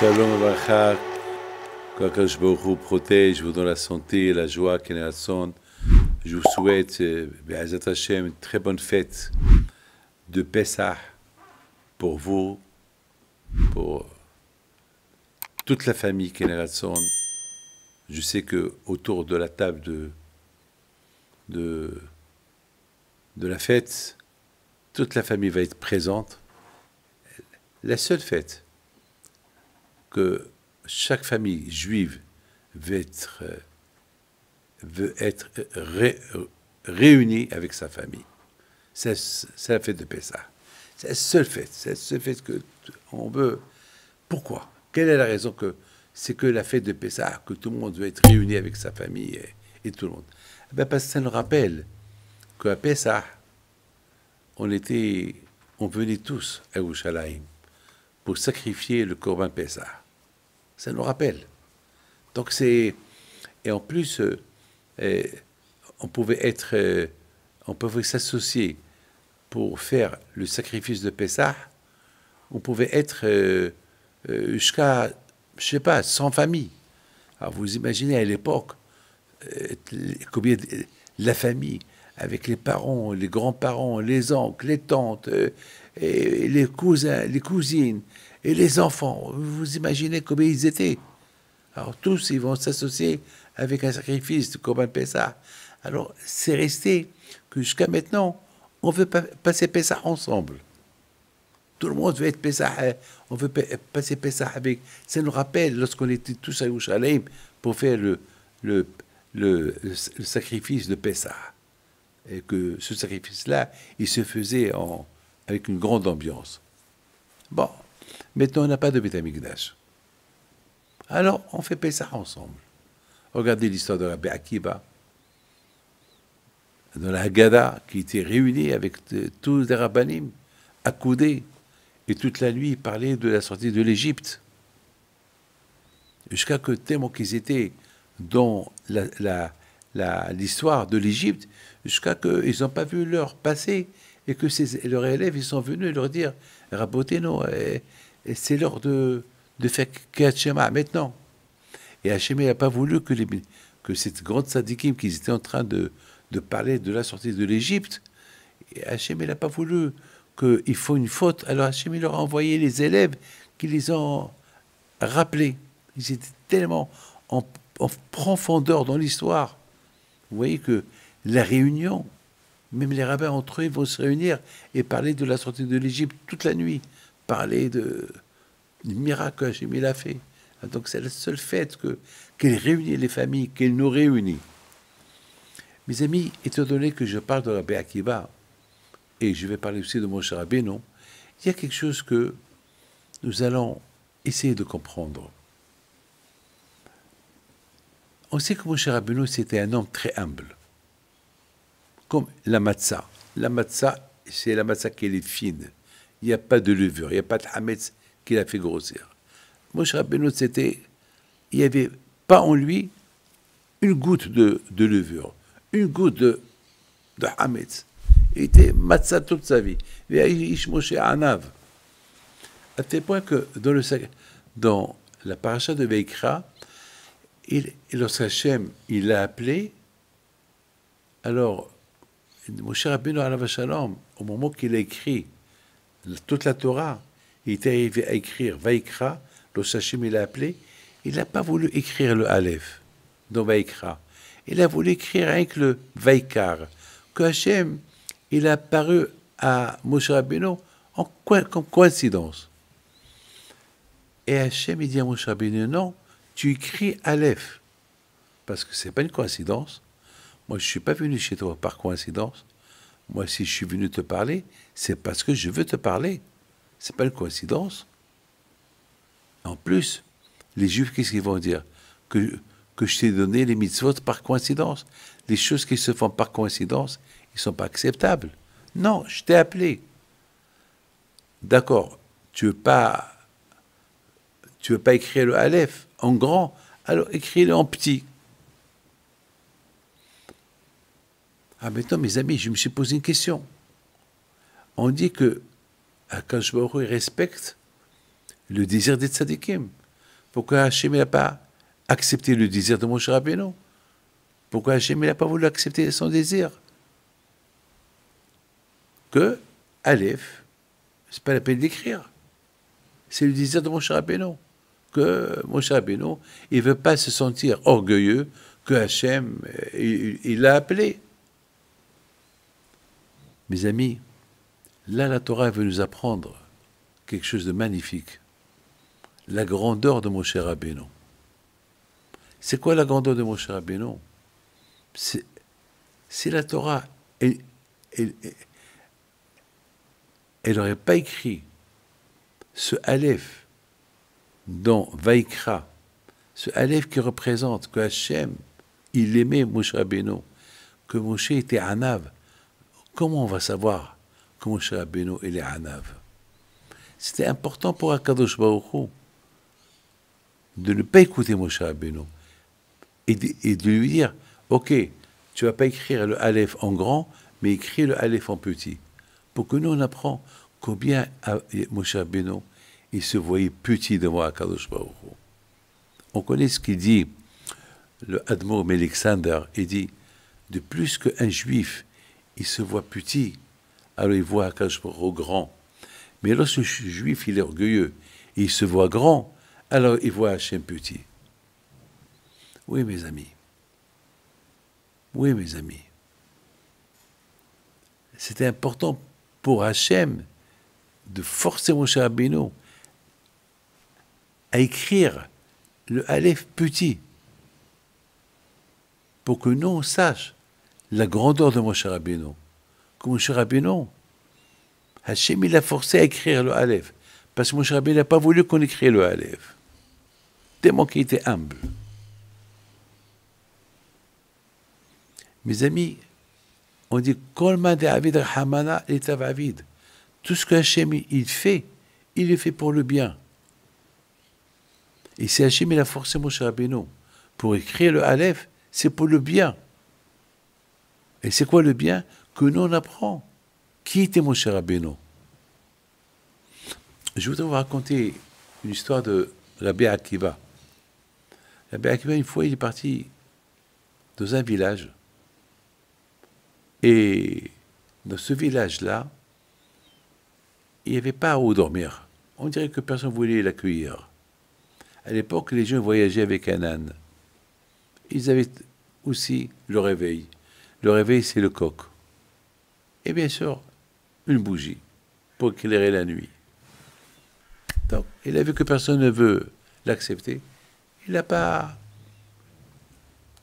Shalom Uvracha, qu'Akadosh Baruch Hu protège, vous donne la santé, la joie, Keneratson. Je vous souhaite, Be'ezrat Hashem, une très bonne fête de Pessah pour vous, pour toute la famille Keneratson. Je sais que autour de la table de la fête, toute la famille va être présente. La seule fête que chaque famille juive veut être réunie avec sa famille. C'est la fête de Pessah. C'est la seule fête que on veut. Pourquoi? Quelle est la raison que c'est que la fête de Pessah, que tout le monde veut être réuni avec sa famille et tout le monde? Ben parce que ça nous rappelle qu'à Pessah, on venait tous à Yerushalayim pour sacrifier le Korban Pessah. Ça nous rappelle. Donc et en plus, on pouvait s'associer pour faire le sacrifice de Pessah. On pouvait être jusqu'à, je sais pas, 100 familles. Alors vous imaginez à l'époque combien la famille, avec les parents, les grands-parents, les oncles, les tantes, et les cousins, les cousines, et les enfants. Vous imaginez combien ils étaient. Alors tous, ils vont s'associer avec un sacrifice de Korban Pessah. Alors c'est resté que jusqu'à maintenant, on veut passer Pessah ensemble. Tout le monde veut être Pessah, on veut passer Pessah avec. Ça nous rappelle lorsqu'on était tous à Yerushalayim pour faire le sacrifice de Pessah. Et que ce sacrifice-là, il se faisait avec une grande ambiance. Bon, maintenant on n'a pas de Beth Amikdash. Alors on fait Pessah ensemble. Regardez l'histoire de Rabbi Akiva, dans la Haggadah, qui était réunie avec tous les rabbanim, accoudés, et toute la nuit, ils parlaient de la sortie de l'Égypte. Jusqu'à que tellement qu'ils étaient dans l'histoire de l'Égypte, jusqu'à qu'ils n'ont pas vu l'heure passer, et que leurs élèves, ils sont venus leur dire, Raboteno, c'est l'heure de faire Kriyat Shema maintenant. Et Hachem n'a pas voulu que cette grande tzadikim qu'ils étaient en train de parler de la sortie de l'Égypte, et Hachem n'a pas voulu qu'il faut une faute. Alors Hachem leur a envoyé les élèves qui les ont rappelés. Ils étaient tellement en profondeur dans l'histoire. Vous voyez que la réunion, même les rabbins entre eux, ils vont se réunir et parler de la sortie de l'Égypte toute la nuit, parler du miracle que Hachem a fait. Donc c'est la seule fête qu'elle réunit les familles, qu'elle nous réunit. Mes amis, étant donné que je parle de Rabbi Akiva, et je vais parler aussi de Moshe Rabbeinu, il y a quelque chose que nous allons essayer de comprendre. On sait que Moshe Rabbeinu, c'était un homme très humble. Comme la matzah. La matzah, c'est la matzah qui est fine. Il n'y a pas de levure, il n'y a pas de hametz qui l'a fait grossir. Moshe Rabbeinu, il n'y avait pas en lui une goutte de levure, une goutte de hametz. Il était matzah toute sa vie. Ish Moshe Anav. À tel point que dans la paracha de Veikra, lorsque Hachem il l'a appelé, alors Moshe Rabbeinu alav shalom, au moment qu'il a écrit toute la Torah, il était arrivé à écrire Veikra, lorsque Hachem il l'a appelé, il n'a pas voulu écrire le Aleph dans Veikra. Il a voulu écrire avec le Veikar, que Hachem il a apparu à Moshe Rabbeinu comme coïncidence. Et Hachem il dit à Moshe Rabbeinu, non, tu écris Aleph, parce que ce n'est pas une coïncidence. Moi, je ne suis pas venu chez toi par coïncidence. Moi, si je suis venu te parler, c'est parce que je veux te parler. Ce n'est pas une coïncidence. En plus, les Juifs, qu'est-ce qu'ils vont dire? Que je t'ai donné les mitzvot par coïncidence. Les choses qui se font par coïncidence, ils ne sont pas acceptables. Non, je t'ai appelé. D'accord, tu veux pas écrire le Aleph en grand, alors écris-le en petit. Ah, maintenant, mes amis, je me suis posé une question. On dit que Akadosh Baruch Hu respecte le désir des tzadikim. Pourquoi Hachem n'a pas accepté le désir de Moshe Rabbeinu? Pourquoi Hachem n'a pas voulu accepter son désir? Que Aleph, c'est pas la peine d'écrire. C'est le désir de Moshe Rabbeinu. Que Moshe Rabbeinu, il ne veut pas se sentir orgueilleux que Hachem, il l'a appelé. Mes amis, là, la Torah veut nous apprendre quelque chose de magnifique. La grandeur de Moshe Rabbeinu. C'est quoi la grandeur de Moshe Rabbeinu? Si la Torah, elle n'aurait pas écrit ce Aleph dans Vaikra, ce Aleph qui représente que Hachem, il aimait Moshe Rabbeinu, que Moshe était Anav, comment on va savoir que Moshe Rabbeinu il est Anav? C'était important pour Akadosh Baruch Hu de ne pas écouter Moshe Rabbeinu et de lui dire, ok, tu ne vas pas écrire le Aleph en grand, mais écris le Aleph en petit. Pour que nous, on apprend combien Moshe Rabbeinu, il se voyait petit devant Akadosh Baruch Hu. On connaît ce qu'il dit, le Admor Melexander, il dit, de plus qu'un juif, il se voit petit, alors il voit Akadosh Baruch Hu grand. Mais lorsque le juif, il est orgueilleux, et il se voit grand, alors il voit Hachem petit. Oui, mes amis. Oui, mes amis. C'était important pour Hachem de forcer Moshe Rabbeinu à écrire le Aleph petit pour que nous, on sache la grandeur de Moshe Rabbeinu. Que Moshe Rabbeinu, Hachem, il l'a forcé à écrire le Aleph. Parce que Moshe Rabbeinu n'a pas voulu qu'on écrit le Aleph. Tellement qu'il était humble. Mes amis, on dit Kol ma de'avid rahamana etav avid. Tout ce que Hachem il le fait pour le bien. Et si Hachem il a forcé Moshe Rabbeinu pour écrire le Aleph, c'est pour le bien. Et c'est quoi le bien? Que nous on apprend. Qui était Moshe Rabbeinu? Je voudrais vous raconter une histoire de Rabbi Akiva. Rabbi Akiva, une fois, il est parti dans un village. Et dans ce village-là, il n'y avait pas où dormir. On dirait que personne ne voulait l'accueillir. À l'époque, les gens voyageaient avec un âne. Ils avaient aussi le réveil. Le réveil, c'est le coq. Et bien sûr, une bougie pour éclairer la nuit. Donc, il a vu que personne ne veut l'accepter. Il n'a pas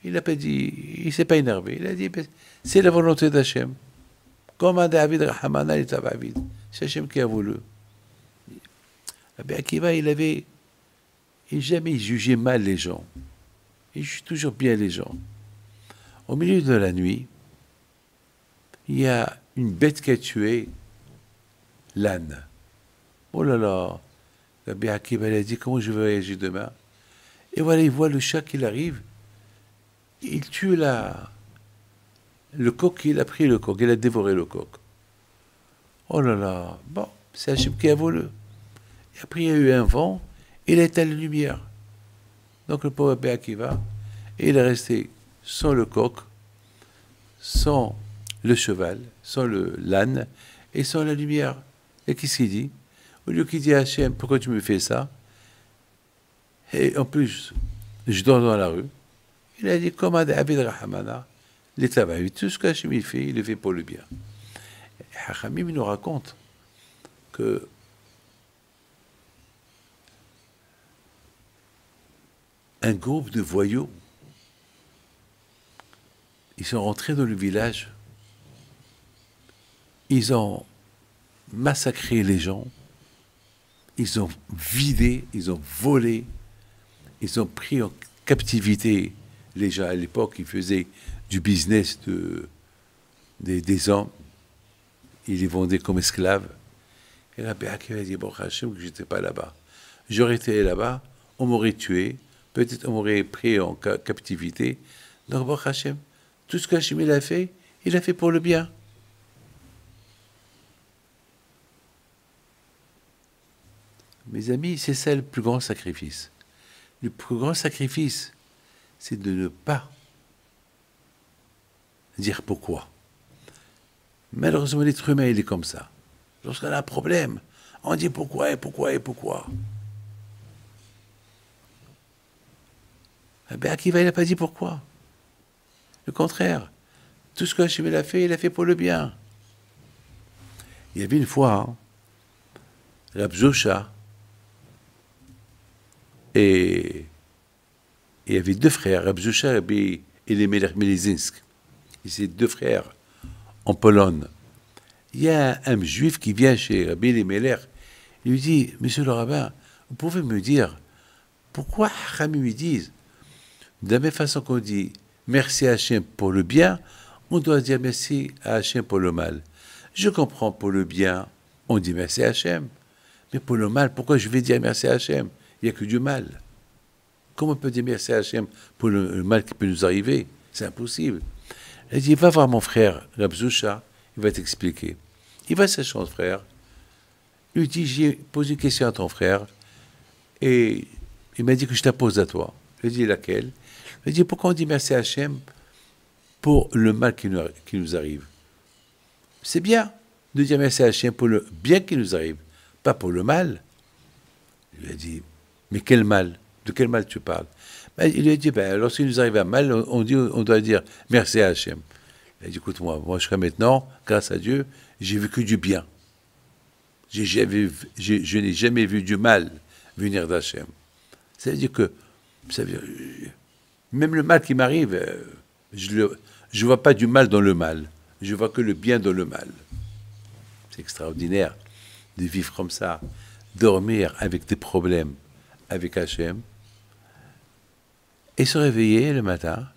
dit, il ne s'est pas énervé. Il a dit, c'est la volonté d'Hachem. Comme un David Rahamana et Tavavid. C'est Hachem qui a voulu. Rabbi Akiva, il jamais jugé mal les gens. Il juge toujours bien les gens. Au milieu de la nuit, il y a une bête qui a tué l'âne. Oh là là, Rabbi Akiva a dit, comment je vais voyager demain? Et voilà, il voit le chat qui arrive, il tue le coq, il a pris le coq, il a dévoré le coq. Oh là là, bon, c'est Hachem qui a voulu. Et après, il y a eu un vent, il a éteint la lumière. Donc le pauvre Rabbi Akiva, il est resté sans le coq, sans le cheval, sans l'âne, et sans la lumière. Et qu'est-ce qu'il dit? Au lieu qu'il dit à Hachem, pourquoi tu me fais ça? Et en plus, je dors dans la rue. Il a dit, comme David Rahamana, l'État va tout ce qu'Hachem il le fait pour le bien. Hachamim nous raconte que un groupe de voyous, ils sont rentrés dans le village, ils ont massacré les gens, ils ont vidé, ils ont volé, ils ont pris en captivité les gens. À l'époque, ils faisaient du business des hommes, ils les vendaient comme esclaves. Et Rabbi Akiva a dit, bon, Hachem, que je n'étais pas là-bas. J'aurais été là-bas, on m'aurait tué, peut-être on m'aurait pris en captivité. Donc, bon, Hachem, tout ce qu'Hachem il a fait pour le bien. Mes amis, c'est ça le plus grand sacrifice. Le plus grand sacrifice, c'est de ne pas dire pourquoi. Malheureusement, l'être humain, il est comme ça. Lorsqu'on a un problème, on dit pourquoi et pourquoi et pourquoi. Eh bien, Akiva, il n'a pas dit pourquoi. Le contraire. Tout ce que Hachem a fait, il a fait pour le bien. Il y avait une fois, Rab Zosha, et il y avait deux frères, Rab Zosha et les Melizinsk. C'est deux frères en Pologne. Il y a un juif qui vient chez Rabbi Elimelech, il lui dit, Monsieur le rabbin, vous pouvez me dire pourquoi Hachamim lui disent, de la même façon qu'on dit merci à Hachem pour le bien, on doit dire merci à Hachem pour le mal. Je comprends, pour le bien, on dit merci à Hachem, mais pour le mal, pourquoi je vais dire merci à Hachem? Il n'y a que du mal. Comment on peut dire merci à Hachem pour le mal qui peut nous arriver? C'est impossible. Elle dit, va voir mon frère, Rab Zosha, il va t'expliquer. Il va chez son frère, il lui dit, j'ai posé une question à ton frère, et il m'a dit que je la pose à toi. Je lui ai dit, laquelle? Il dit, pourquoi on dit merci à Hachem pour le mal qui nous arrive? C'est bien de dire merci à Hachem pour le bien qui nous arrive, pas pour le mal. Il lui a dit, mais quel mal? De quel mal tu parles? Ben, il lui a dit, lorsqu'il nous arrive un mal, on doit dire merci à Hachem. Il a dit, écoute-moi, moi jusqu'à maintenant, grâce à Dieu, j'ai vu que du bien. Je n'ai jamais vu du mal venir d'Hachem. Ça veut dire que, même le mal qui m'arrive, je ne vois pas du mal dans le mal. Je vois que le bien dans le mal. C'est extraordinaire de vivre comme ça, dormir avec des problèmes avec Hachem, et se réveiller le matin,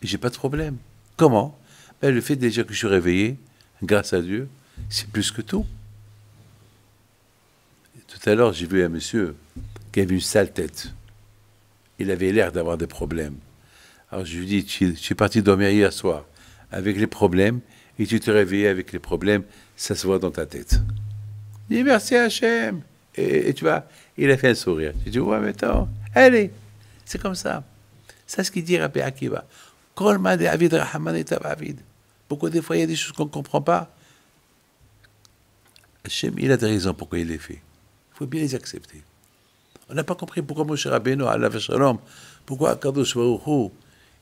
et j'ai pas de problème. Comment? Ben, le fait déjà que je suis réveillé, grâce à Dieu, c'est plus que tout. Tout à l'heure, j'ai vu un monsieur qui avait une sale tête. Il avait l'air d'avoir des problèmes. Alors je lui dis, tu es parti dormir hier soir avec les problèmes, et tu te réveillais avec les problèmes, ça se voit dans ta tête. Il dit, merci Hachem. Et tu vois, il a fait un sourire. Tu dis, ouais, mais attends, allez, c'est comme ça. C'est ce qu'il dit Rabbi Akiva. Pourquoi des fois il y a des choses qu'on ne comprend pas? Hachem, il a des raisons pourquoi il les fait. Il faut bien les accepter. On n'a pas compris pourquoi Moshe Rabbeinu, alav shalom, pourquoi Kadosh Baruch Hu,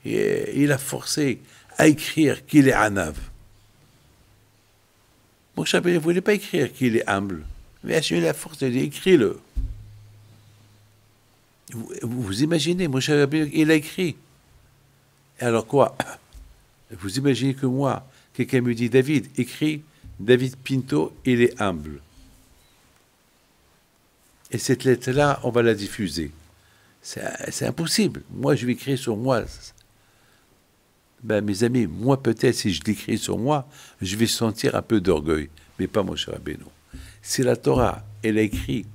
il a forcé à écrire qu'il est anav. Moshe Rabbeinu ne voulait pas écrire qu'il est humble. Mais Hachem, il a forcé, il dit, écris-le. Vous imaginez, Moshe Rabbeinu, il a écrit. Et alors quoi? Vous imaginez que moi, quelqu'un me dit, David, écris, David Pinto, il est humble. Et cette lettre-là, on va la diffuser. C'est impossible. Moi, je vais écrire sur moi. Ben, mes amis, moi, peut-être, si je l'écris sur moi, je vais sentir un peu d'orgueil. Mais pas Moshe Rabbeinu. Si la Torah, elle a écrit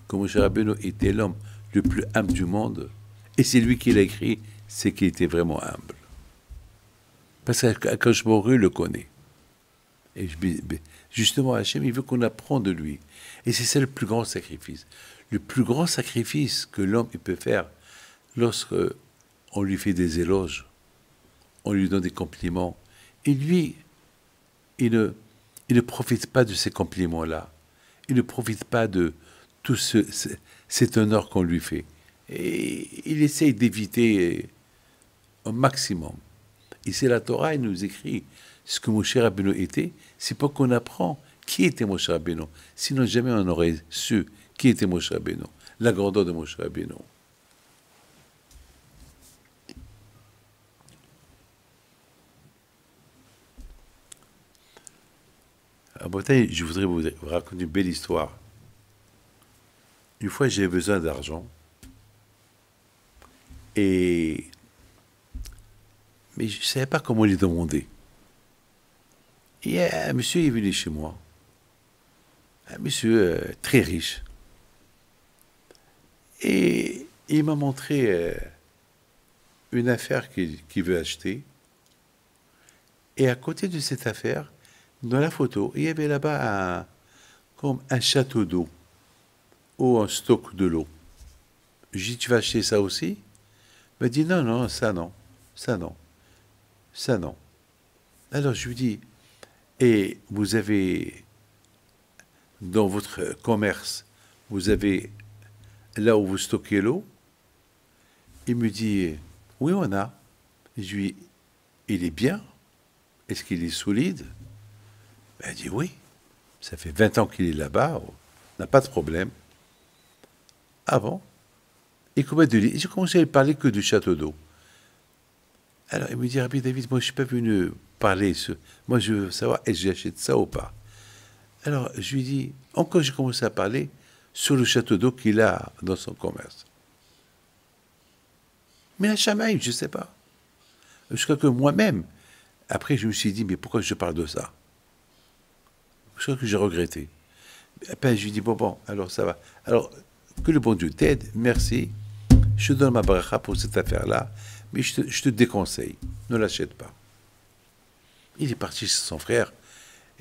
que Moshe Rabbeinu était l'homme le plus humble du monde, et c'est lui qui l'a écrit, c'est qu'il était vraiment humble. Parce qu'Akadosh Baruch Hu le connaît. Et justement, Hachem, il veut qu'on apprenne de lui. Et c'est ça le plus grand sacrifice. Le plus grand sacrifice que l'homme peut faire lorsque on lui fait des éloges, on lui donne des compliments, et lui, il ne profite pas de ces compliments-là. Il ne profite pas de tout cet honneur qu'on lui fait. Et il essaye d'éviter au maximum. Et c'est la Torah, il nous écrit ce que Moshe Rabbeinu était, c'est pas qu'on apprend qui était Moshe Rabbeinu. Sinon, jamais on aurait su qui était Moshe Rabbeinu, la grandeur de Moshe Rabbeinu. À Bretagne, je voudrais vous raconter une belle histoire. Une fois, j'avais besoin d'argent. Mais je ne savais pas comment les demander. Et un monsieur est venu chez moi. Un monsieur très riche. Et il m'a montré une affaire qu'il veut acheter. Et à côté de cette affaire, dans la photo, il y avait là-bas comme un château d'eau ou un stock de l'eau. Je dis, tu vas acheter ça aussi? Il m'a dit, non, non, ça non, ça non, ça non. Alors je lui dis, et vous avez, dans votre commerce, vous avez là où vous stockez l'eau? Il me dit, oui, on a. Je lui dis, il est bien? Est-ce qu'il est solide? Ben, il dit, oui. Ça fait 20 ans qu'il est là-bas, on n'a pas de problème. Ah bon? Et combien de litres? J'ai commencé à lui parler que du château d'eau. Alors il me dit, Rabbi David, moi je ne suis pas venu parler, moi je veux savoir est-ce que j'achète ça ou pas. Alors je lui dis, encore j'ai commencé à parler sur le château d'eau qu'il a dans son commerce. Mais la Chamaïm, je ne sais pas. Jusqu'à que moi-même, après je me suis dit, mais pourquoi je parle de ça? Jusqu'à que j'ai regretté. Après je lui dis, bon, alors ça va. Alors, que le bon Dieu t'aide, merci. Je te donne ma bracha pour cette affaire-là, mais je te déconseille, ne l'achète pas. Il est parti chez son frère,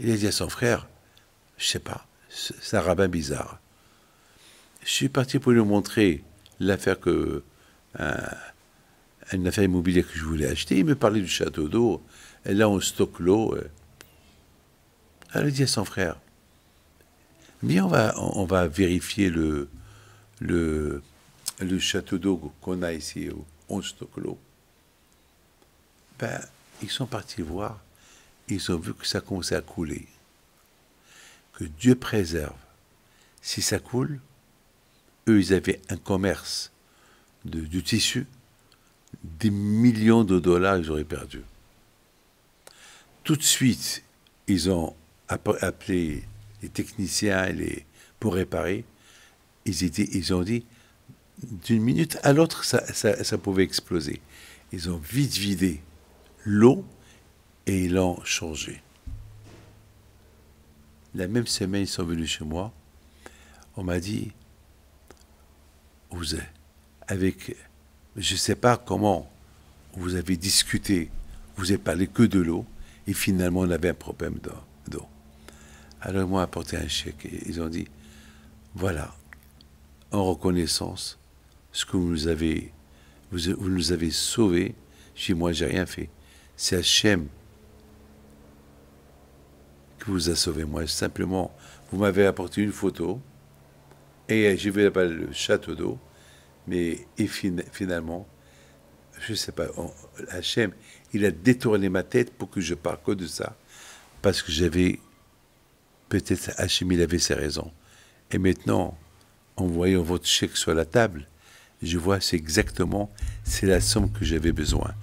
il a dit à son frère, je sais pas, c'est un rabbin bizarre. Je suis parti pour lui montrer l'affaire une affaire immobilière que je voulais acheter, il me parlait du château d'eau, et là on stocke l'eau. Alors il dit à son frère, bien on va vérifier le château d'eau qu'on a ici, où on stocke l'eau. Ben, ils sont partis voir, ils ont vu que ça commençait à couler. Que Dieu préserve. Si ça coule, eux, ils avaient un commerce du tissu, des millions de dollars, ils auraient perdu. Tout de suite, ils ont appelé les techniciens pour réparer. Ils ont dit, d'une minute à l'autre, ça pouvait exploser. Ils ont vite vidé l'eau et ils l'ont changé. La même semaine, ils sont venus chez moi. On m'a dit, je ne sais pas comment vous avez discuté, vous avez parlé que de l'eau, et finalement on avait un problème d'eau. Alors ils m'ont apporté un chèque et ils ont dit, voilà, en reconnaissance, ce que vous nous avez sauvés. Chez moi, j'ai rien fait. C'est Hachem qui vous a sauvé. Moi, simplement, vous m'avez apporté une photo et j'ai vu là-bas le château d'eau. Mais finalement, je ne sais pas, Hachem, il a détourné ma tête pour que je parle que de ça. Parce que peut-être Hachem, il avait ses raisons. Et maintenant, en voyant votre chèque sur la table, je vois, c'est la somme que j'avais besoin.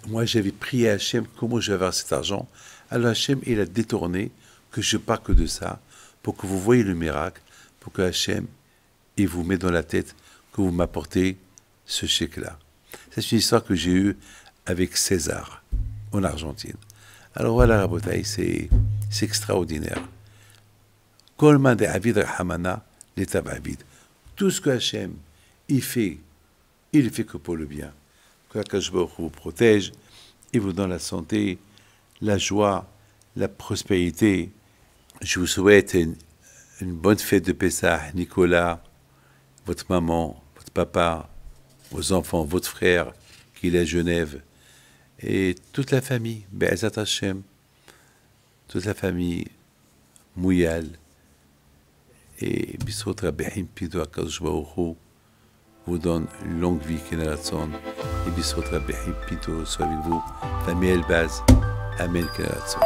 Moi, j'avais prié à Hachem comment je vais avoir cet argent. Alors Hachem, il a détourné que je parle que de ça, pour que vous voyez le miracle, pour que Hachem, il vous met dans la tête que vous m'apportez ce chèque-là. C'est une histoire que j'ai eue avec César, en Argentine. Alors voilà, Rabotaï, c'est extraordinaire. Kolman de Avid Rahamana, l'état Avid. Tout ce que Hachem, il le fait que pour le bien. Que Akash Baruch vous protège et vous donne la santé, la joie, la prospérité. Je vous souhaite une bonne fête de Pessah, Nicolas, votre maman, votre papa, vos enfants, votre frère qui est à Genève, et toute la famille, Be'ezat Hashem, toute la famille Mouyal, et Bisrot Rabbeim Pido Akash Baruch Hu vous donne une longue vie, Kenaratson, et Bisrot Rabbeim Pido soit avec vous, famille Elbaz, Amen Kenaratson.